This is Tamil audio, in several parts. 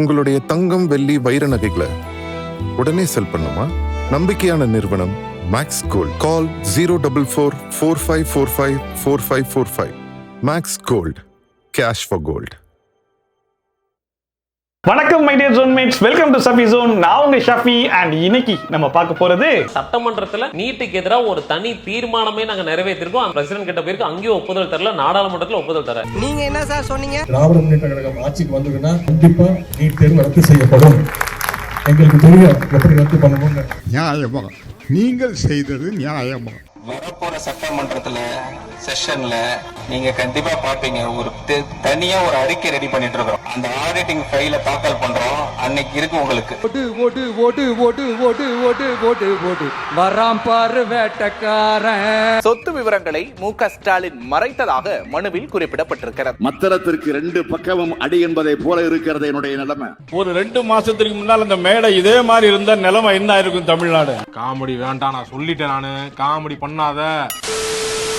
உங்களுடைய தங்கம், வெள்ளி, வைர நகைகளை உடனே செல் பண்ணுமா? நம்பிக்கையான நிறுவனம் Max Gold. Call 04445454545. Max Gold, cash for gold. வணக்கம் my dear zonemates, welcome to Shafi zone. நான் உங்க ஷஃபி அண்ட் இன்னைக்கு நம்ம பார்க்க போறது சட்டமன்றத்துல நீட்டுக்கு எதிராக ஒரு தனி தீர்மானமே நாங்க நிறைவேற்றிருக்கோம். பிரசிடென்ட் கிட்ட போயிருக்கு, அங்கேயும் ஒப்புதல் தரல, நாடாளுமன்றத்துல ஒப்புதல் தர. நீங்க என்ன சார் சொன்னீங்க? திராவிட முன்னேற்ற கழகம் ஆட்சிக்கு வந்ததுன்னா கண்டிப்பா நீட் தேர்வு ரத்து செய்யப்படும். எங்களுக்கு தெரியும் எப்படி ரத்து பண்ணணும்னு. நியாயமா நீங்கள் செய்தது நியாயமா? வரப்போற சட்டமன்றத்துல செஷன்ல நீங்க கண்டிப்பா பாப்பீங்க, ஒரு தனியா ஒரு அறிக்கை ரெடி பண்ணிட்டு இருக்கோம். அந்த ஆடிட்டிங் ஃபைல தாக்கல் பண்றோம். அன்னைக்கு இருக்கு உங்களுக்கு வராம் பாரு வேட்டக்காரன். சொத்து விவரங்களை மு.க. ஸ்டாலின் மறைத்ததாக மனுவில் குறிப்பிடப்பட்டிருக்கிறது. மத்தளத்திற்கு 2 பக்கமும் அடி என்பதை போல இருக்கிறது என்னுடைய நிலைமை. ஒரு 2 மாசத்துக்கு முன்னால் அந்த மேடை இதே மாதிரி இருந்த நிலைமை என்ன இருக்கும் தமிழ்நாடு? காமெடி வேண்டாம், நான் சொல்லிட்டேன், நானு காமெடி பண்ணாத.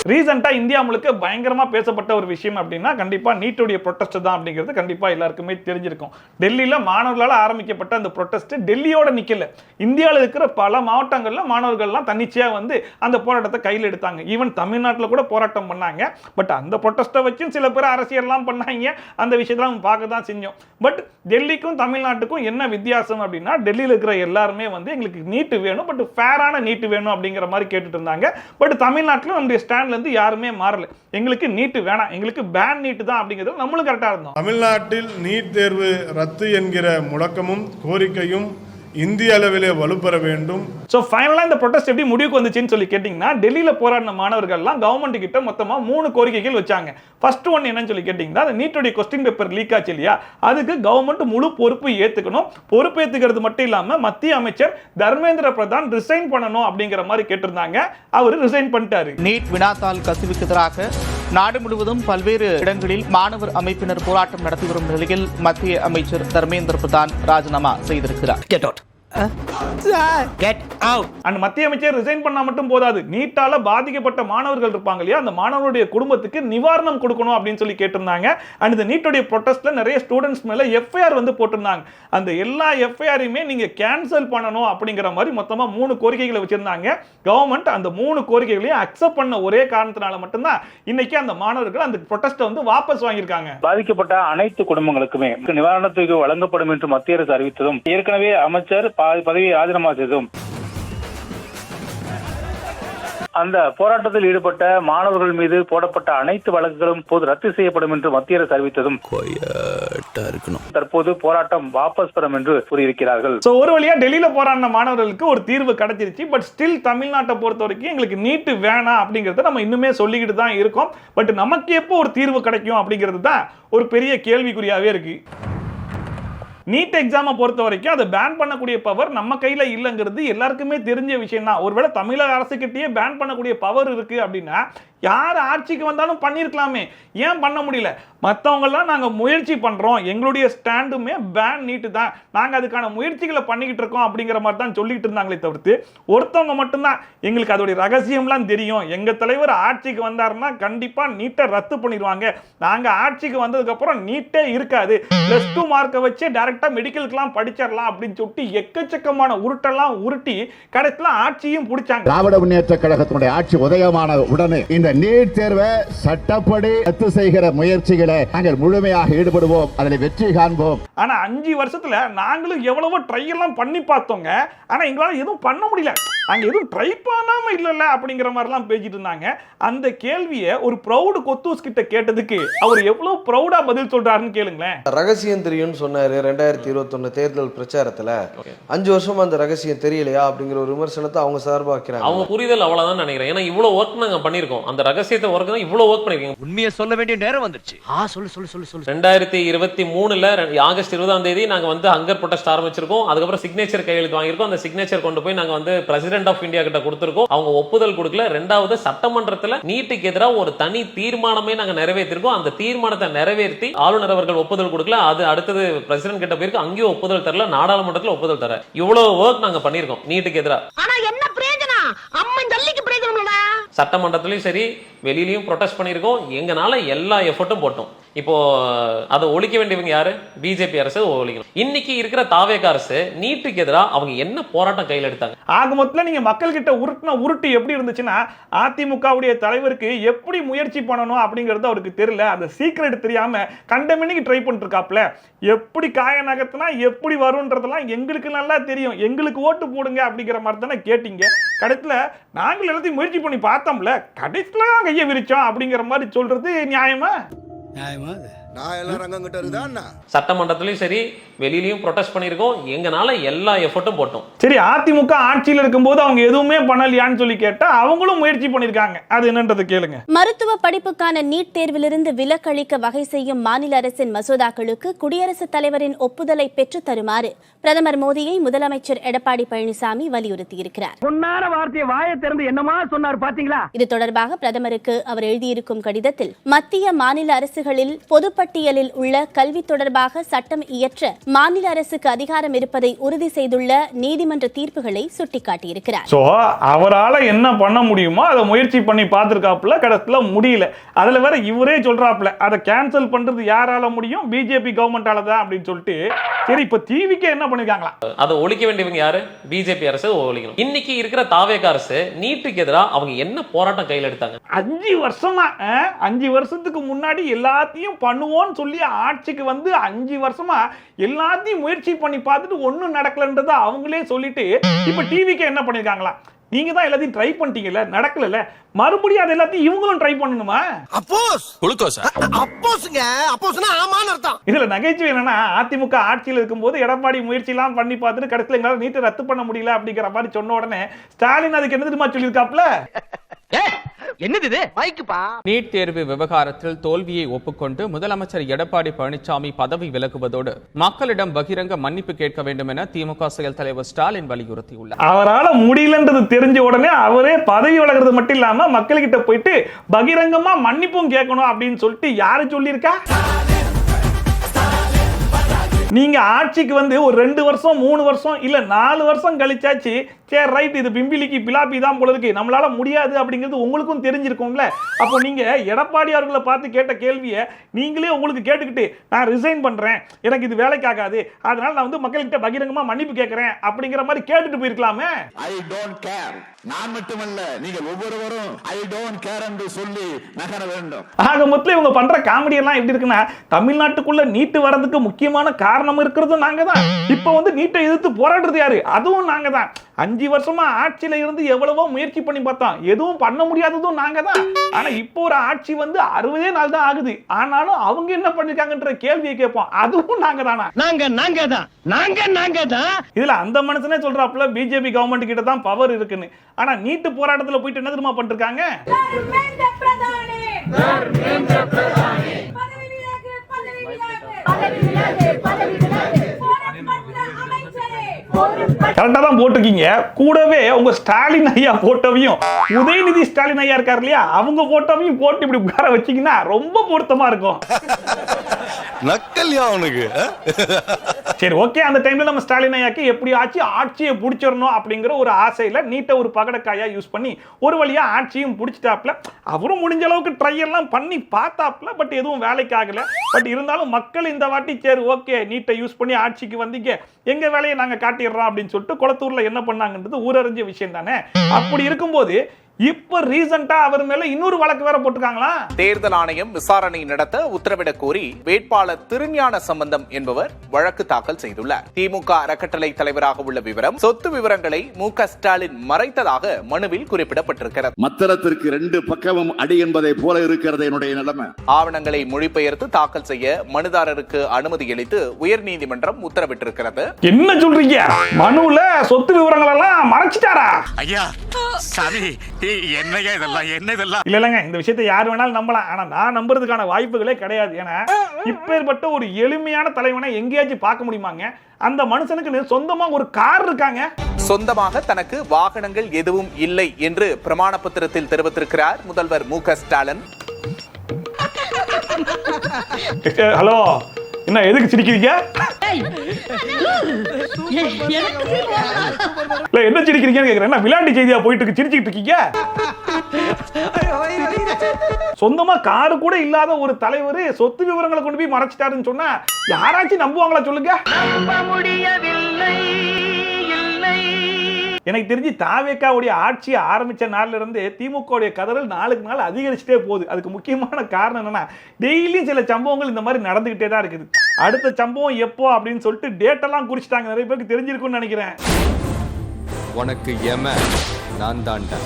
ரீசெண்டா இந்தியா முழுக்க பயங்கரமா பேசப்பட்ட ஒரு விஷயம் அப்படின்னா கண்டிப்பா நீட்டுடைய ப்ரொட்டஸ்ட் தான் அப்படிங்கிறது கண்டிப்பா எல்லாருக்குமே தெரிஞ்சிருக்கும். டெல்லியில மாணவர்களால் ஆரம்பிக்கப்பட்ட அந்த ப்ரொட்டஸ்ட் டெல்லியோட நிக்கல, இந்தியாவில் இருக்கிற பல மாவட்டங்கள்ல மாணவர்கள்லாம் தன்னிச்சையா வந்து அந்த போராட்டத்தை கையில் எடுத்தாங்க. ஈவன் தமிழ்நாட்டில் கூட போராட்டம் பண்ணாங்க. பட் அந்த ப்ரொட்டஸ்ட்டை வச்சும் சில பேர் அரசியல்லாம் பண்ணாங்க. அந்த விஷயத்தெல்லாம் நம்ம பார்க்க தான் செஞ்சோம். பட் டெல்லிக்கும் தமிழ்நாட்டுக்கும் என்ன வித்தியாசம் அப்படின்னா, டெல்லியில் இருக்கிற எல்லாருமே வந்து எங்களுக்கு நீட்டு வேணும், பட் ஃபேரான நீட்டு வேணும் அப்படிங்கிற மாதிரி கேட்டுட்டு இருந்தாங்க. பட் தமிழ்நாட்டில் நம்முடைய ஸ்டாண்ட்ல இருந்து யாருமே மாறல. எங்களுக்கு நீட் வேணாம், எங்களுக்கு பேன் நீட் தான் அப்படிங்கிறது நம்மளும் கரெக்டா இருந்தோம். தமிழ்நாட்டில் நீட் தேர்வு ரத்து என்கிற முழக்கமும் கோரிக்கையும் இந்திய அளவிலே வலுப்பெற வேண்டும். சோ ஃபைனலா இந்த ப்ரொடெஸ்ட் எப்படி முடிவுக்கு வந்துச்சுன்னு சொல்லி கேட்டீங்கன்னா, டெல்லியில போராடின மாணவர்கள்லாம் கவர்மெண்ட் கிட்ட மொத்தமா 3 கோரிக்கைகள் வச்சாங்க. ஃபர்ஸ்ட் ஒன் என்னன்னு சொல்லி கேட்டீங்கன்னா, அந்த நீட்டோட கொஸ்டின் பேப்பர் லீக் ஆச்சு இல்லையா, அதுக்கு கவர்மெண்ட் முழு பொறுப்பு ஏத்துக்கணும். பொறுப்பு ஏத்துக்கிறது மட்டும் இல்லாம மத்திய அமைச்சர் தர்மேந்திர பிரதான் ரிசைன் பண்ணணும் அப்படிங்கிற மாதிரி கேட்டிருந்தாங்க. அவர் ரிசைன் பண்ணிட்டாரு. நீட் வினாத்தாள் கசிவுக்கு எதிராக நாடு முழுவதும் பல்வேறு இடங்களில் மாணவர் அமைப்பினர் போராட்டம் நடத்தி வரும் நிலையில் மத்திய அமைச்சர் தர்மேந்திர பிரதான் ராஜினாமா செய்திருக்கிறார். மத்திய அமைச்சர் ரிசைன் பண்ணா மட்டும் போதாது, நீட்டால பாதிக்கப்பட்ட மாணவர்கள் இருப்பாங்க இல்லையா, அந்த மாணவருடைய குடும்பத்துக்கு நிவாரணம் கொடுக்கணும் அப்படின்னு சொல்லி கேட்டிருந்தாங்க. அண்ட் இந்த நீட்டுடைய ப்ரொடெஸ்ட்ல நிறைய ஸ்டூடெண்ட்ஸ் மேல எஃப்ஐஆர் வந்து போட்டிருந்தாங்க. அந்த எல்லா எஃப்ஐஆரையுமே நீங்க கேன்சல் பண்ணணும் அப்படிங்கிற மாதிரி மொத்தமா 3 கோரிக்கைகளை வச்சிருந்தாங்க. கவர்மெண்ட் அந்த 3 கோரிக்கைகளையும் அக்செப்ட் பண்ண ஒரே காரணத்தினால மட்டும்தான் இன்னைக்கு அந்த மாணவர்கள் அந்த ப்ரொடெஸ்ட்டை வந்து வாபஸ் வாங்கியிருக்காங்க. பாதிக்கப்பட்ட அனைத்து குடும்பங்களுக்குமே நிவாரணத்துக்கு வழங்கப்படும் என்று மத்திய அரசு அறிவித்ததும், ஏற்கனவே அமைச்சர் பதவியை ராஜினாமா செய்ததும், அந்த போராட்டத்தில் ஈடுபட்ட மாணவர்கள் மீது போடப்பட்ட அனைத்து வழக்குகளும் போது ரத்து செய்யப்படும் என்று மத்திய அரசு அறிவித்ததும் தற்போது போராட்டம் வாபஸ் பெறும் என்று கூறியிருக்கிறார்கள். ஒரு வழியா டெல்லியில போராடின மாணவர்களுக்கு ஒரு தீர்வு கிடைச்சிருச்சு. பட் ஸ்டில் தமிழ்நாட்டை பொறுத்த வரைக்கும் எங்களுக்கு நீட்டு வேணாம் அப்படிங்கறத நம்ம இன்னுமே சொல்லிக்கிட்டு தான் இருக்கோம். பட் நமக்கு எப்போ ஒரு தீர்வு கிடைக்கும் அப்படிங்கிறது தான் ஒரு பெரிய கேள்விக்குறியாவே இருக்கு. நீட் எக்ஸாமை பொறுத்த வரைக்கும் அதை பேன் பண்ணக்கூடிய பவர் நம்ம கையில் இல்லைங்கிறது எல்லாருக்குமே தெரிஞ்ச விஷயம் தான். ஒருவேளை தமிழக அரசுக்கிட்டே பேன் பண்ணக்கூடிய பவர் இருக்கு அப்படின்னா யார் ஆட்சிக்கு வந்தாலும் பண்ணியிருக்கலாமே, ஏன் பண்ண முடியல? மற்றவங்கெல்லாம் நாங்கள் முயற்சி பண்ணுறோம், எங்களுடைய ஸ்டாண்டுமே பேன் நீட்டு தான், நாங்கள் அதுக்கான முயற்சிகளை பண்ணிக்கிட்டு இருக்கோம் அப்படிங்கிற மாதிரி தான் சொல்லிட்டு இருந்தாங்களே தவிர்த்து, ஒருத்தவங்க மட்டும்தான் எங்களுக்கு அதோடைய ரகசியம்லாம் தெரியும், எங்கள் தலைவர் ஆட்சிக்கு வந்தாருன்னா கண்டிப்பாக நீட்டை ரத்து பண்ணிடுவாங்க, நாங்கள் ஆட்சிக்கு வந்ததுக்கப்புறம் நீட்டே இருக்காது, +2 மார்க்கை வச்சு டைரக்டாக மெடிக்கலுக்குலாம் படிச்சிடலாம் அப்படின்னு சொல்லிட்டு எக்கச்சக்கமான உருட்டெல்லாம் உருட்டி கடைசியில் ஆட்சியும் பிடிச்சாங்க. திராவிட முன்னேற்ற கழகத்தினுடைய ஆட்சி உதயமான உடனே இந்த நீட் தேர்வை சட்டப்படி ரத்து செய்கிற முயற்சிகளை நாங்கள் முழுமையாக ஈடுபடுவோம், அதில் வெற்றி காண்போம். ஆனா 5 வருஷத்துல நாங்களும் எவ்வளவோ ட்ரை எல்லாம் பண்ணி பார்த்தோங்க. ஆனா எங்களால எதுவும் பண்ண முடியல, அங்க எதுவும் ட்ரை பண்ணாம இல்ல அப்படிங்கிற மாதிரிலாம் பேசிட்டு இருந்தாங்க. அந்த கேள்வியை ஒரு ப்ரௌட் கொத்தூஸ் கிட்ட கேட்டதுக்கு அவர் எவ்வளவு ப்ரௌடா பதில் சொல்றாருன்னு கேளுங்களேன். ரகசியம் தெரியும்னு சொன்னாரு 2021 தேர்தல் பிரச்சாரத்துல. 5 வருஷம் அந்த ரகசியம் தெரியலையா அப்படிங்கிற ஒரு விமர்சனத்தை அவங்க சார்பா வைக்கிறாங்க. அவங்க புரிதல் அவ்வளவுதான் நினைக்கிறேன். ஏன்னா இவ்வளவு ஒர்க் நாங்க பண்ணிருக்கோம், அந்த ரகசியத்தை ஒர்க் தான் இவ்வளவு ஒர்க் பண்ணிருக்கீங்க. உண்மையை சொல்ல வேண்டிய நேரம் வந்துருச்சு. சொல்லு 2023 ஆகஸ்ட் 20ஆம் தேதி நாங்க வந்து ஹங்கர் ப்ரொடெஸ்ட் ஆரம்பிச்சிருக்கோம். அதுக்கப்புறம் சிக்னேச்சர் கையெழுத்து வாங்கியிருக்கோம். அந்த சிக்னேச்சர் கொண்டு போய் நாங்க வந்து பிரசிடென்ட் ஆஃப் இந்தியா கிட்ட கொடுத்திருக்கோம். அவங்க ஒப்புதல் கொடுக்கல. 2வது சட்டமன்றத்துல நீட்டுக்கு எதிராக ஒரு தனி தீர்மானமே நாங்க நிறைவேற்றிருக்கோம். அந்த தீர்மானத்தை நிறைவேற்றி ஆளுநர் அவர்கள் ஒப்புதல் கொடுக்கல. அது அடுத்தது பிரசிடென்ட் கிட்ட போயிருக்கு, அங்கேயும் ஒப்புதல் தரல, நாடாளுமன்றத்தில் ஒப்புதல் தர. இவ்வளவு ஒர்க் நாங்க பண்ணிருக்கோம் நீட்டுக்கு எதிராக. சட்டமன்றத்திலையும் சரி வெளியிலையும் ப்ரொடெஸ்ட் பண்ணியிருக்கோம். எங்களால எல்லா எஃபர்ட்டும் போட்டோம். இப்போ அதை ஒழிக்க வேண்டியவங்க யாரு? பிஜேபி அரசு ஒழிக்கணும். இன்னைக்கு இருக்கிற தாவேக அரசு நீட்டுக்கு எதிராக அவங்க என்ன போராட்டம் கையில் எடுத்தாங்க? ஆக மொத்தத்தில் நீங்க மக்கள் கிட்ட உருட்டு எப்படி இருந்துச்சுன்னா, அதிமுகவுடைய தலைவருக்கு எப்படி முயற்சி பண்ணணும் அப்படிங்கிறது அவருக்கு தெரியல. அந்த சீக்ரெட் தெரியாம கண்டமணிக்கு ட்ரை பண்ணிட்டு இருக்காப்ல. எப்படி காய நகர்த்தினா எப்படி வரும்ன்றதெல்லாம் எங்களுக்கு நல்லா தெரியும், எங்களுக்கு ஓட்டு போடுங்க அப்படிங்கிற மாதிரி தானே கேட்டீங்க. கடைசியில் நாங்கள் எல்லாத்தையும் முயற்சி பண்ணி பார்த்தோம்ல, கடைசியில் தான் கையை விரிச்சோம் அப்படிங்கிற மாதிரி சொல்றது நியாயமா? சட்டமன்றத்திலையும் சரி வெளியிலயும் ப்ரொடெஸ்ட் பண்ணியிருக்கோம். எங்கனால எல்லா எஃபர்ட்டும் போட்டோம். சரி, அதிமுக ஆட்சியில் இருக்கும்போது அவங்க எதுவுமே பண்ணலையான்னு சொல்லி கேட்டா அவங்களும் முயற்சி பண்ணிருக்காங்க. அது என்னன்றது கேளுங்க. மருத்துவ படிப்புக்கான நீட் தேர்விலிருந்து விலக்களிக்க வகை செய்யும் மாநில அரசின் மசோதாக்களுக்கு குடியரசுத் தலைவரின் ஒப்புதலை பெற்று தருமாறு பிரதமர் மோடியை முதலமைச்சர் எடப்பாடி பழனிசாமி வலியுறுத்தியிருக்கிறார். இது தொடர்பாக பிரதமருக்கு அவர் எழுதியிருக்கும் கடிதத்தில் மத்திய மாநில அரசுகளில் பொதுப்பட்டியலில் உள்ள கல்வி தொடர்பாக சட்டம் இயற்ற மாநில அரசுக்கு அதிகாரம் இருப்பதை உறுதி செய்துள்ள நீதிமன்ற தீர்ப்புகளை சுட்டிக்காட்டியிருக்கிறார். சோ அவரால் என்ன பண்ண முடியுமோ அதை முயற்சி பண்ணி பார்த்திருக்காப்புல, கடத்துல முடியல. அதுல வேற இவரே சொல்றாப்புல அதை கேன்சல் பண்றது யாரால முடியும்? பிஜேபி கவர்மெண்டால தான் அப்படின்னு சொல்லிட்டு. சரி, இப்ப டிவிக்கு என்ன பண்ணிருக்காங்களா? அதை ஒழிக்க வேண்டியவங்க யாரு? பிஜேபி அரசு ஒழிக்கணும். இன்னைக்கு இருக்கிற தாவேக அரசு நீட்டுக்கு எதிராக அவங்க என்ன போராட்டம் கையில் எடுத்தாங்க? 5 வருஷத்துக்கு முன்னாடி எல்லாத்தையும் பண்ணுவோம்னு சொல்லி ஆட்சிக்கு வந்து 5 வருஷமா எல்லாத்தையும் முயற்சி பண்ணி பார்த்துட்டு ஒன்னும் நடக்கலன்றத அவங்களே சொல்லிட்டு இப்ப டிவிக்கு என்ன பண்ணிருக்காங்களா? நீங்க தான் எல்லாத்தையும் ட்ரை பண்ணிட்டீங்கல்ல, நடக்கல, மறுபடியும் அது எல்லாத்தையும் இவங்களும் ட்ரை பண்ணணுமா? இதுல நகைச்சுவை என்னன்னா, அதிமுக ஆட்சியில் இருக்கும்போது எடப்பாடி முயற்சி எல்லாம் பண்ணி பார்த்துட்டு கடைசியில் எங்களால நீட்டை ரத்து பண்ண முடியல அப்படிங்கிற மாதிரி சொன்ன உடனே ஸ்டாலின் அதுக்கு என்ன தெரியுமா சொல்லியிருக்காப்ல? நீட் தேர்வு விவகாரத்தில் தோல்வியை ஒப்புக்கொண்டு முதலமைச்சர் எடப்பாடி பழனிசாமி பதவி விலகுவதோடு மக்களிடம் பகிரங்க மன்னிப்பு கேட்க வேண்டும் என திமுக செயல் தலைவர் ஸ்டாலின் வலியுறுத்தியுள்ளார். அவரால் முடியலன்றது தெரிஞ்ச உடனே அவரே பதவி விலகிறது மட்டும் இல்லாம மக்கள்கிட்ட போயிட்டு பகிரங்கமா மன்னிப்பும் கேட்கணும் அப்படின்னு சொல்லிட்டு யாரு சொல்லியிருக்கா? நீங்க ஆட்சிக்கு வந்து ஒரு 2 வருஷம் 3 வருஷம் இல்ல 4 வருஷம் கழிச்சாச்சு, சரி ரைட் இது பிம்பிலிக்கு பிலாப்பி தான் போல இருக்கு, நம்மளால முடியாது அப்படிங்கிறது உங்களுக்கும் தெரிஞ்சிருக்கும்ல. அப்போ நீங்க எடப்பாடி அவர்களை பார்த்து கேட்ட கேள்வியை நீங்களே உங்களுக்கு கேட்டுக்கிட்டு நான் ரிசைன் பண்றேன், எனக்கு இது வேலைக்காகாது, அதனால நான் வந்து மக்கள்கிட்ட பகிரங்கமா மன்னிப்பு கேட்கறேன் அப்படிங்கிற மாதிரி கேட்டுட்டு போயிருக்கலாமே. I don't care. நான் மட்டுமல்ல, நீங்கள் ஒவ்வொருவரும் ஐ டோன்ட் கேர் என்று சொல்லி நகர வேண்டும். ஆக மொத்தம் இவங்க பண்ற காமெடி எல்லாம் எப்படி இருக்குன்னா, தமிழ்நாட்டுக்குள்ள நீட்டு வரதுக்கு முக்கியமான காரணம் இருக்கிறது நாங்க தான். இப்ப வந்து நீட்டை எதிர்த்து போராடுறது யாரு? அதுவும் நாங்க தான். 5 வருஷமா ஆட்சியில இருந்து எவ்வளவோ முயற்சி பண்ணி பார்த்தோம், எதுவும் பண்ண முடியாததும் நாங்க தான். ஆனா இப்போ ஒரு ஆட்சி வந்து 60 நாள் தான் ஆகுது, ஆனாலும் அவங்க என்ன பண்ணிருக்காங்கன்ற கேள்வியை கேட்போம், அதுவும் நாங்க தானா? நாங்க தான். இதுல அந்த மனுஷனே சொல்றாப்புல பிஜேபி கவர்மெண்ட் கிட்ட தான் பவர் இருக்குன்னு. ஆனா நீட்டு போராட்டத்துல போயிட்டு என்ன தெரியுமா பண்ணிருக்காங்க? கரெக்டா தான் போட்டிருக்கீங்க. கூடவே உங்க ஸ்டாலின் ஐயா போட்டோவையும், உதயநிதி ஸ்டாலின் ஐயா இருக்காரு இல்லையா, அவங்க போட்டோவையும் போட்டு இப்படி உட்கார வச்சீங்கன்னா ரொம்ப பொருத்தமா இருக்கும். நக்கல்யா அவனுக்கு. சரி ஓகே, அந்த டைம்ல நம்ம ஸ்டாலின் ஐயாக்கு எப்படி ஆட்சியை பிடிச்சிடணும் அப்படிங்கிற ஒரு ஆசையில நீட்டை ஒரு பகடக்காயா யூஸ் பண்ணி ஒரு வழியா ஆட்சியும் பிடிச்சிட்டாப்ல. அவரும் முடிஞ்ச அளவுக்கு ட்ரை எல்லாம் பண்ணி பார்த்தாப்ல, பட் எதுவும் வேலைக்கு ஆகல. பட் இருந்தாலும் மக்கள் இந்த வாட்டி சரி ஓகே நீட்டை யூஸ் பண்ணி ஆட்சிக்கு வந்தீங்க, எங்க வேலையை நாங்க காட்டிடுறோம் அப்படின்னு சொல்லிட்டு குளத்தூர்ல என்ன பண்ணாங்கன்றது ஊரறிஞ்ச விஷயம் தானே. அப்படி இருக்கும்போது இப்ப ரீசன்ட்டா அவர் மேல இன்னொரு வழக்கு வேற போட்டுருக்காங்களா? தேர்தல் ஆணையம் விசாரணை நடத்த உத்தரவிடக் கோரி வேட்பாளர் திருஞான சம்பந்தம் என்பவர் வழக்கு தாக்கல் செய்துள்ளார். திமுக அறக்கட்டளை தலைவராக உள்ள விவரம், சொத்து விவரங்களை மு.க. ஸ்டாலின் மறைத்ததாக மனுவில் குறிப்பிடப்பட்டிருக்கிறது. மத்திரத்திற்கு 2 பக்கமும் அடி என்பதை போல இருக்கிறது என்னுடைய நிலைமை. ஆவணங்களை மொழிபெயர்த்து தாக்கல் செய்ய மனுதாரருக்கு அனுமதி அளித்து உயர்நீதிமன்றம் உத்தரவிட்டிருக்கிறது. என்ன சொல்றீங்க? மனுல சொத்து விவரங்கள் எல்லாம் மறைச்சிட்டாரா? ஐயா சாமி, என்னையா இதெல்லாம், என்ன இதெல்லாம்? இல்லங்க, இந்த விஷயத்தை யார் வேணாலும் நம்பலாம், ஆனா நான் நம்புறதுக்கான வாய்ப்புகளே கிடையாது. ஏன்னா இப்பேற்பட்ட ஒரு எளிமையான தலைவனை எங்கேயாச்சும் பார்க்க முடியுமாங்க? அந்த மனுஷனுக்கு சொந்தமா ஒரு கார் இருக்காங்க. சொந்தமாக தனக்கு வாகனங்கள் எதுவும் இல்லை என்று பிரமாண பத்திரத்தில் தெரிவித்திருக்கிறார் முதல்வர் மு.க. ஸ்டாலின். ஹலோ, என்ன எதுக்கு சிரிக்கிறீங்க? என்ன சிரிக்கிறீங்கன்னு கேக்குறேன். விளையாட்டு செய்தியா போயிட்டு சிரிச்சுக்கிட்டு இருக்கீங்க? சொந்தமா காரு கூட இல்லாத ஒரு தலைவர் சொத்து விவரங்களை கொண்டு போய் மறைச்சிட்டாருன்னு சொன்னா யாராச்சும் நம்புவாங்களா சொல்லுங்க? எனக்கு தெரிஞ்சு தாவேக்காவுடைய ஆட்சி ஆரம்பிச்ச நாள்ல இருந்து திமுகவுடைய கதறல் நாளுக்கு நாள் அதிகரிச்சுட்டே போகுது. அதுக்கு முக்கியமான காரணம் என்னன்னா, டெய்லியும் சில சம்பவங்கள் இந்த மாதிரி நடந்துகிட்டே தான் இருக்குது. அடுத்த சம்பவம் எப்போ அப்படின்னு சொல்லிட்டு டேட் எல்லாம் குறிச்சிட்டாங்க. நிறைய பேருக்கு தெரிஞ்சிருக்கும்னு நினைக்கிறேன். உனக்கு நான் தான்டா.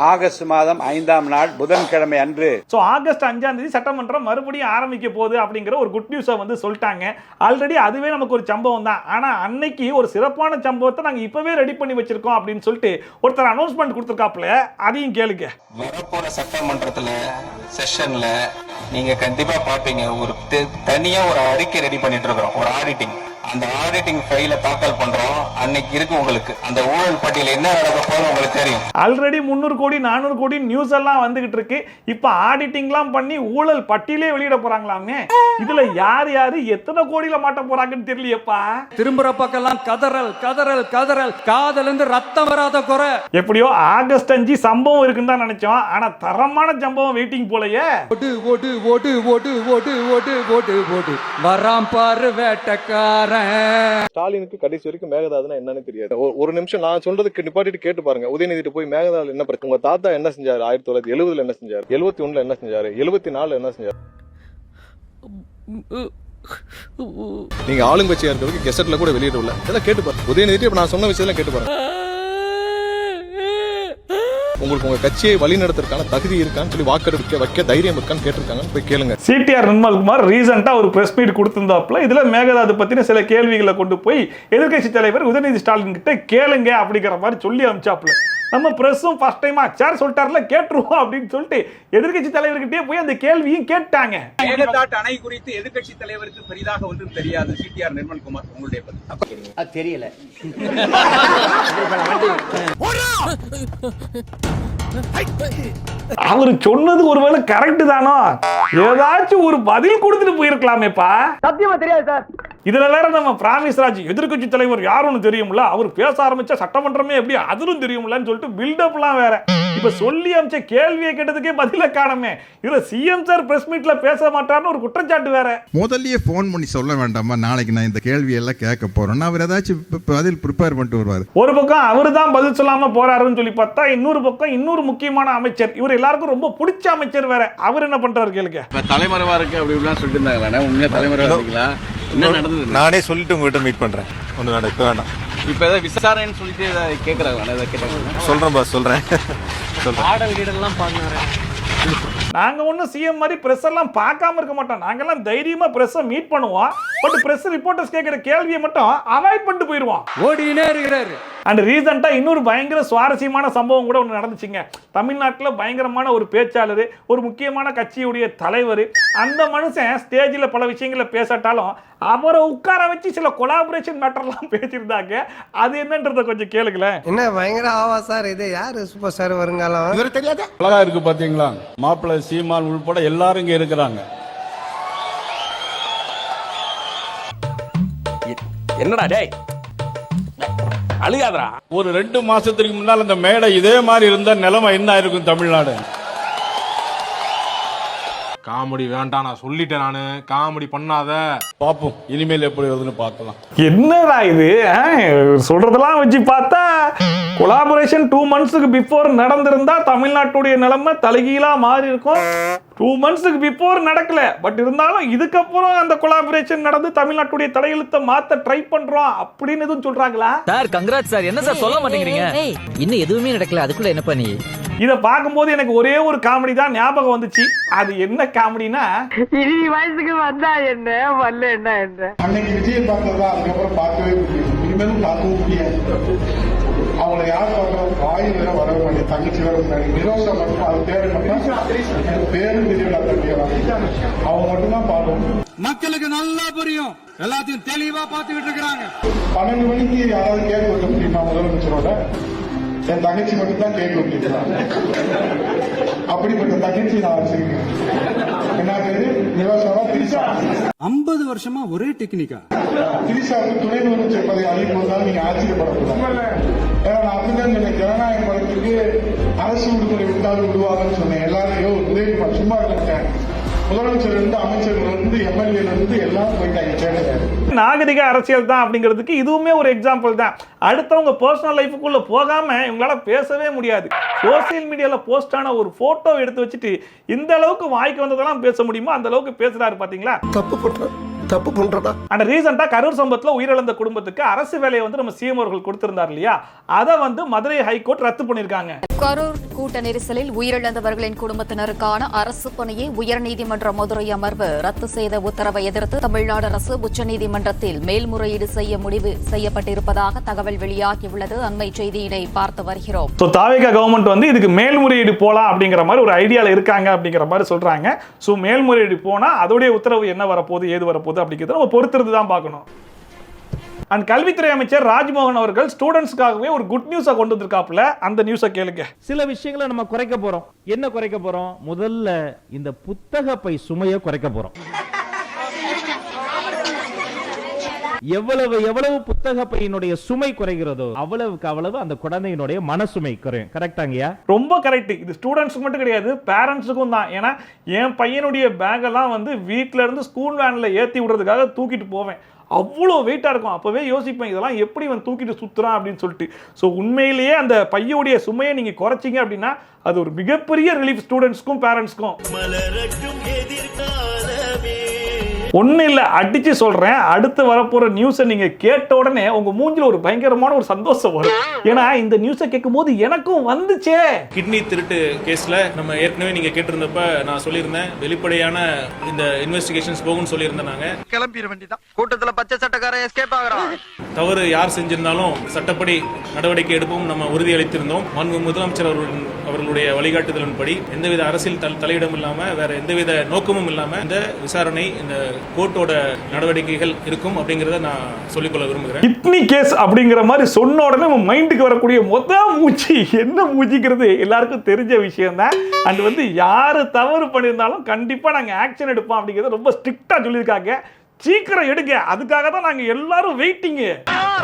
ஆகஸ்ட் மாதம் 5ஆம் நாள் புதன்கிழமை அன்று ஆகஸ்ட் 5ஆம் தேதி சட்டமன்றம் மறுபடியும் ஆரம்பிக்க போகுது அப்படிங்கிற ஒரு குட் நியூஸை வந்து சொல்லிட்டாங்க. ஆல்ரெடி அதுவே நமக்கு ஒரு சம்பவம் தான். ஆனா அன்னைக்கு ஒரு சிறப்பான சம்பவத்தை நாங்க இப்பவே ரெடி பண்ணி வச்சிருக்கோம் அப்படின்னு சொல்லிட்டு ஒருத்தர் அனௌன்ஸ்மெண்ட் கொடுத்திருக்காப்ல, அதையும் கேளுங்க. வரப்போற சட்டமன்றத்துல செஷன்ல நீங்க கண்டிப்பா பாப்பீங்க, ஒரு தனியா ஒரு அறிக்கை ரெடி பண்ணிட்டு இருக்கிறோம், ஒரு ஆடிட்டிங். அந்த ஆடிட்டிங் ஃபைல தாக்கல் பண்றோம். அன்னைக்கு இருக்கு உங்களுக்கு அந்த ஊழல் பட்டியல் என்ன நடக்க போகுது உங்களுக்கு தெரியும். ஆல்ரெடி 300 கோடி 400 கோடி நியூஸ் எல்லாம் வந்துகிட்டு இருக்கு. இப்ப ஆடிட்டிங்லாம் பண்ணி ஊழல் பட்டியலே வெளியிட போறாங்களாமே. இதுல யார் யாரு எத்தனை கோடியில மாட்ட போறாங்கன்னு தெரியலையப்பா. திரும்புற பக்கம்லாம் கதறல் கதறல் கதறல், காதல இருந்து ரத்தம் வராத குறை. எப்படியோ ஆகஸ்ட் 5 சம்பவம் இருக்குன்னு தான் நினைச்சோம். ஆனா தரமான சம்பவம் வெயிட்டிங் போலயே. ஓட்டு ஓட்டு ஓட்டு ஓட்டு ஓட்டு ஓட்டு ஓட்டு ஓட்டு வராம் பாரு வேட்டக்காரன். ஸ்டாலினுக்கு கடைசி வரைக்கும் மேகதாதுன்னா என்னன்னு தெரியாது. ஒரு நிமிஷம் நான் சொல்றதுக்கு நிப்பாட்டிட்டு கேட்டு பாருங்க. உதயநிதி போய் மேகதாதுல என்ன பிரச்சனை, உங்க தாத்தா என்ன செஞ்சாரு, 1970 என்ன செஞ்சாரு, 71 என்ன செஞ்சாரு, 74 என்ன செஞ்சாரு. நீங்க ஆளுங்கட்சியா இருக்கிறதுக்கு கெசட்ல கூட வெளியிடல. இதெல்லாம் கேட்டு பாருங்க. உதயநிதி இப்ப நான் சொன்ன விஷயம் கேட்டு பாருங்க. உங்களுக்கு உங்க கட்சியை வழி நடத்துறதுக்கான தகுதி இருக்கான்னு சொல்லி வாக்கெடுக்க வைக்க தைரியம் இருக்கான்னு கேட்டிருக்காங்கன்னு போய் கேளுங்க. சிடிஆர் நிர்மல்குமார் ரீசெண்டா ஒரு பிரஸ் மீட் கொடுத்திருந்தாப்ல. இதுல மேகதாது பத்தின சில கேள்விகளை கொண்டு போய் எதிர்க்கட்சி தலைவர் உதயநிதி ஸ்டாலின் கிட்ட கேளுங்க அப்படிங்கிற மாதிரி சொல்லி அனுப்பிச்சாப்ல. நம்ம பிரஸும் ஃபர்ஸ்ட் டைமா சார் சொல்லிட்டார்ல கேட்டுருவோம் அப்படின்னு சொல்லிட்டு எதிர்க்கட்சி தலைவர்கிட்டே போய் அந்த கேள்வியும் கேட்டாங்க. மேகதாட்டு அணை குறித்து எதிர்க்கட்சி தலைவருக்கு பெரிதாக ஒன்றும் தெரியாது. சிடிஆர் நிர்மல்குமார் உங்களுடைய பதில் தெரியல. அவர் சொன்னது ஒருவேளை கரெக்ட் தானோ, ஏதாச்சும் ஒரு பதில் கொடுத்துட்டு போயிருக்கலாமேப்பா. சத்தியமா தெரியாது சார். இதுல வேற நம்ம பிராமிஸ் ராஜ் எதிர்க்கட்சி தலைவர் யாருன்னு தெரியும்ல, அவர் பேச ஆரம்பிச்ச சட்டமன்றமே எப்படி அதிரும் தெரியும்லன்னு சொல்லிட்டு பில்டப்லாம் வேற. இப்ப சொல்லி அமைச்ச கேள்வியை கேட்டதுக்கே பதில காணமே. இதுல சிஎம் சார் பிரஸ் மீட்ல பேச மாட்டார்னு ஒரு குற்றச்சாட்டு வேற. முதல்லயே போன் பண்ணி சொல்ல வேண்டாமா, நாளைக்கு நான் இந்த கேள்வி எல்லாம் கேட்க போறேன், அவர் ஏதாச்சும் பதில் ப்ரிப்பேர் பண்ணிட்டு வருவார். ஒரு பக்கம் அவரு தான் பதில் சொல்லாம போறாருன்னு சொல்லி பார்த்தா, இன்னொரு பக்கம் இன்னொரு முக்கியமான அமைச்சர், இவர் எல்லாருக்கும் ரொம்ப பிடிச்ச அமைச்சர் வேற, அவர் என்ன பண்றாரு கேளுங்க. தலைமறைவா இருக்கு அப்படி இப்படிலாம் சொல்லிட்டு இருந்தாங்களா, உண்மையா தலைமறைவா இருக்கீங்களா, என்ன நடந்தது? நானே சொல்லிட்டு உங்ககிட்ட மீட் பண்றேன். ஒண்ணு நடக்க வேண்டாம். இப்ப ஏதாவது விசாரணைன்னு சொல்லிட்டு கேக்குறாங்க. சொல்றேன் பாஸ், சொல்றேன். ஆடல் கீடல்லாம் பாருங்க. நாங்க ஒன்னும் சிஎம் மாதிரி பிரஸ் எல்லாம் பார்க்காம இருக்க மாட்டோம். நாங்கெல்லாம் தைரியமா பிரஸ் மீட் பண்ணுவோம். பட் பிரஸ் ரிப்போர்ட்டர்ஸ் கேட்கிற கேள்வியை மட்டும் அவாய்ட் பண்ணிட்டு போயிடுவோம். ஓடினே இருக்கிறாரு. அண்ட் ரீசெண்டா இன்னொரு பயங்கர சுவாரஸ்யமான சம்பவம் கூட ஒன்று நடந்துச்சுங்க. தமிழ்நாட்டில் பயங்கரமான ஒரு பேச்சாளர், ஒரு முக்கியமான கட்சியுடைய தலைவர், அந்த மனுஷன் ஸ்டேஜில் பல விஷயங்களை பேசட்டாலும் அவரை உட்கார வச்சு சில கொலாபரேஷன் மேட்டர்லாம் பேசியிருந்தாங்க. அது என்னன்றத கொஞ்சம் கேளுங்களேன். என்ன பயங்கர ஆவா சார், இது யாரு சூப்பர் ஸ்டார் வருங்காலம் இவரு தெரியாது. அழகா இருக்கு பாத்தீங்களா, மாப்பிள்ளை சீமான் உள்பட எல்லாரும் இங்க இருக்கிறாங்க. என்னடா டேய் அழுகாதரா. ஒரு 2 மாசத்துக்கு முன்னால் அந்த மேடை இதே மாதிரி இருந்த நிலைமை என்ன இருக்கும் தமிழ்நாடு. காமெடி வேண்டாம், நான் சொல்லிட்டேன். நானு காமெடி பண்ணாத, பாப்போம் இனிமேல் எப்படி வருதுன்னு பார்க்கலாம். என்னடா இது சொல்றதெல்லாம் வச்சு பார்த்தா கொலாபரேஷன் 2 மந்த்ஸ்க்கு பிஃபோர் நடந்திருந்தா தமிழ்நாட்டுடைய நிலைமை தலைகீழா மாறி இருக்கும். 2 மந்த்ஸ்க்கு பிஃபோர் நடக்கல, பட் இருந்தாலும் இதுக்கப்புறம் அந்த கொலாபரேஷன் நடந்து தமிழ்நாட்டுடைய தலையெழுத்தை மாத்த ட்ரை பண்றோம் அப்படின்னு எதுவும் சொல்றாங்களா? Sir congrat sir. என்ன சார் சொல்ல மாட்டேங்கிறீங்க? இன்னும் எதுவுமே நடக்கல, அதுக்குள்ள என்ன பண்ணி? இத பார்க்கும்போது எனக்கு ஒரே ஒரு காமெடி தான் ஞாபகம் வந்துச்சு. அது என்ன காமெடினா, வயசுக்கு வந்தா என்ன வரல என்ன என்ன அன்னைக்கு விஜய் பார்த்ததா அதுக்கப்புறம் பார்க்கவே முடியும், இனிமேலும் பார்க்கவும் முடியாது. அவங்களை யார் பார்க்கறோம், வாயில் வேற வர மாட்டேன், தங்கச்சி வேற நிரோஷம் மட்டும், அது பேரு மட்டும் பேரும் தெரியல, அவங்க மட்டும்தான் பார்க்கணும். மக்களுக்கு நல்லா புரியும், எல்லாத்தையும் தெளிவா பார்த்துக்கிட்டு இருக்கிறாங்க. 12 மணிக்கு யாராவது கேட்க வைக்க முடியுமா முதலமைச்சரோட? என் தங்கச்சி மட்டும் தான் கேட்க முடியுமா? அப்படிப்பட்ட தங்கச்சி நான் வச்சிருக்கேன். என்ன பேரு? நிரோஷமா திரிஷா. 50 வருஷமா ஒரே டெக்னிக்கா? திரிஷாவுக்கு துணை முதலமைச்சர் பதவி அளிப்போம் தான் நீங்க ஆச்சரியப்படக்கூடாது. ஏன்னா நான் அப்படிதான் சொன்னேன், ஜனநாயக படத்துக்கு அரசு விடுமுறை விட்டாலும் விடுவாங்கன்னு சொன்னேன். எல்லாரையும் உதயகுமார் சும்மா இருக்காங்க. முதலமைச்சர் இருந்து அமைச்சர்கள் இருந்து எம்எல்ஏ இருந்து எல்லாம் போயிட்டாங்க கேட்டது. நாகரிக அரசியல் தான் அப்படிங்கிறதுக்கு இதுவுமே ஒரு எக்ஸாம்பிள் தான். அடுத்தவங்க பர்சனல் லைஃபுக்குள்ள போகாம இவங்களால பேசவே முடியாது. சோசியல் மீடியால போஸ்ட் ஆன ஒரு போட்டோ எடுத்து வச்சுட்டு இந்த அளவுக்கு வாய்க்கு வந்ததெல்லாம் பேச முடியுமோ அந்த அளவுக்கு பேசுறாரு பாத்தீங்களா? தப்பு பண்றதா? அண்ட் ரீசெண்டா கரூர் சம்பவத்துல உயிரிழந்த குடும்பத்துக்கு அரசு வேலையை வந்து நம்ம சிஎம் அவர்கள் கொடுத்திருந்தார் இல்லையா? அதை வந்து மதுரை ஹைகோர்ட் ரத்து பண்ணிருக்காங்க. கரூர் கூட்ட நெரிசலில் உயிரிழந்தவர்களின் குடும்பத்தினருக்கான அரசு பணியை உயர்நீதிமன்ற மதுரை அமர்வு ரத்து செய்த உத்தரவை எதிர்த்து தமிழ்நாடு அரசு உச்சநீதிமன்றத்தில் மேல்முறையீடு செய்ய முடிவு செய்யப்பட்டிருப்பதாக தகவல் வெளியாகியுள்ளது. அண்மை செய்தியினை பார்த்து வருகிறோம். தாவேகா கவர்மெண்ட் வந்து இதுக்கு மேல்முறையீடு போலாம் அப்படிங்கிற மாதிரி ஒரு ஐடியால இருக்காங்க அப்படிங்கிற மாதிரி சொல்றாங்க. சோ மேல்முறையீடு போனா அதோடைய உத்தரவு என்ன வரப்போகுது ஏது வரப்போகுது அப்படிங்கிறத நம்ம பொறுத்திருந்து தான் பார்க்கணும். அண்ட் கல்வித்துறை அமைச்சர் ராஜ்மோகன் அவர்கள் ஸ்டூடெண்ட்ஸ்க்காகவே ஒரு குட் நியூஸை கொண்டு வந்திருக்காப்புல. அந்த நியூஸை கேளுங்க. சில விஷயங்களை நம்ம குறைக்க போறோம். என்ன குறைக்க போறோம்? முதல்ல இந்த புத்தக பை சுமையை குறைக்க போறோம். எவ்வளவு புத்தக பையினுடைய சுமை குறைகிறதோ அவ்வளவுக்கு அவ்வளவு அந்த குழந்தையினுடைய மனசுமை குறையும். கரெக்டாங்கயா? ரொம்ப கரெக்ட். இது ஸ்டூடெண்ட்ஸ்க்கு மட்டும் கிடையாது, பேரண்ட்ஸுக்கும் தான். ஏன்னா என் பையனுடைய பேக் எல்லாம் வந்து வீட்ல இருந்து ஸ்கூல் வேன்ல ஏத்தி விடுறதுக்காக தூக்கிட்டு போவேன். அவ்வளோ வெயிட்டாக இருக்கும். அப்போவே யோசிப்பேன் இதெல்லாம் எப்படி வந்து தூக்கிட்டு சுற்றுறான் அப்படின்னு சொல்லிட்டு. ஸோ உண்மையிலேயே அந்த பையோடைய சுமையை நீங்கள் குறைச்சிங்க அப்படின்னா அது ஒரு மிகப்பெரிய ரிலீஃப் ஸ்டூடெண்ட்ஸ்க்கும் பேரண்ட்ஸ்க்கும். ஒன்றும் இல்லை, அடிச்சு சொல்கிறேன், அடுத்து வரப்போகிற நியூஸை நீங்கள் கேட்ட உடனே உங்கள் மூஞ்சில் ஒரு பயங்கரமான ஒரு சந்தோஷம் வரும். ஏன்னா இந்த நியூஸை கேட்கும் போது எனக்கும் வந்துச்சே. கிட்னி திருட்டு கேஸில் நம்ம ஏற்கனவே நீங்கள் கேட்டிருந்தப்ப நான் சொல்லியிருந்தேன் வெளிப்படையான இந்த இன்வெஸ்டிகேஷன்ஸ் போகும்னு சொல்லியிருந்தேன். நாங்கள் கிளம்பிட வேண்டியதான். கூட்டத்தில் பச்சை சட்டக்காரன் எஸ்கேப் ஆகிறான். தவறு யார் செஞ்சிருந்தாலும் சட்டப்படி நடவடிக்கை எடுப்போம் நம்ம உறுதியளித்திருந்தோம். முதலமைச்சர் அவர்களுடைய வழிகாட்டுதலின்படி எந்தவித அரசியல் தலையிடம் இல்லாமல் வேற எந்தவித நோக்கமும் இல்லாமல் இந்த விசாரணை இந்த கோர்ட்டோட நடவடிக்கைகள் இருக்கும் அப்படிங்கறத நான் சொல்லிக்கொள்ள விரும்புகிறேன். கிட்னி கேஸ் அப்படிங்கிற மாதிரி சொன்ன உடனே நம்ம மைண்டுக்கு வரக்கூடிய மொத்த மூச்சு என்ன மூச்சிக்கிறது எல்லாருக்கும் தெரிஞ்ச விஷயம் தான். அண்ட் வந்து யாரு தவறு பண்ணியிருந்தாலும் கண்டிப்பா நாங்க ஆக்ஷன் எடுப்போம் அப்படிங்கறத ரொம்ப ஸ்ட்ரிக்டா சொல்லியிருக்காங்க. சீக்கிரம் எடுங்க, அதுக்காக தான் நாங்க எல்லாரும் வெயிட்டிங்.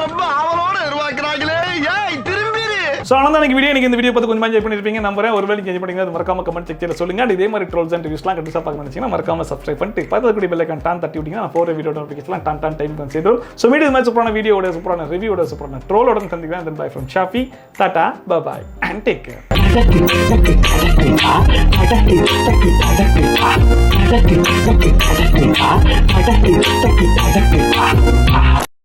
ரொம்ப ஆவலோட எதிர்பார்க்கிறாங்களே. ஏய் திரும்பி. சோ ஆனந்தா இந்த வீடியோ பார்த்து கொஞ்சம் என்ஜாய் பண்ணிருப்பீங்க நம்புறேன். ஒருவேளை என்ஜாய் பண்ணீங்க அது மறக்காம கமெண்ட் செக்ஷன்ல சொல்லுங்க. அண்ட் இதே மாதிரி ட்ரோல்ஸ் அண்ட் ரிவ்யூஸ்லாம் கண்டிப்பா பார்க்க நினைச்சீங்கன்னா மறக்காம சப்ஸ்கிரைப் பண்ணிட்டு பக்கத்துல கூடிய பெல் ஐகான் டான் தட்டி விட்டீங்கன்னா நான் போற வீடியோ நோட்டிஃபிகேஷன்லாம் டான் டைம் வந்து சேரும். சோ மீடியா மேட்ச் சூப்பரான வீடியோட சூப்பரான ரிவ்யூவோட சூப்பரான ட்ரோலோட சந்திக்கிறேன். Then bye from Shafi. Tata bye bye and take care.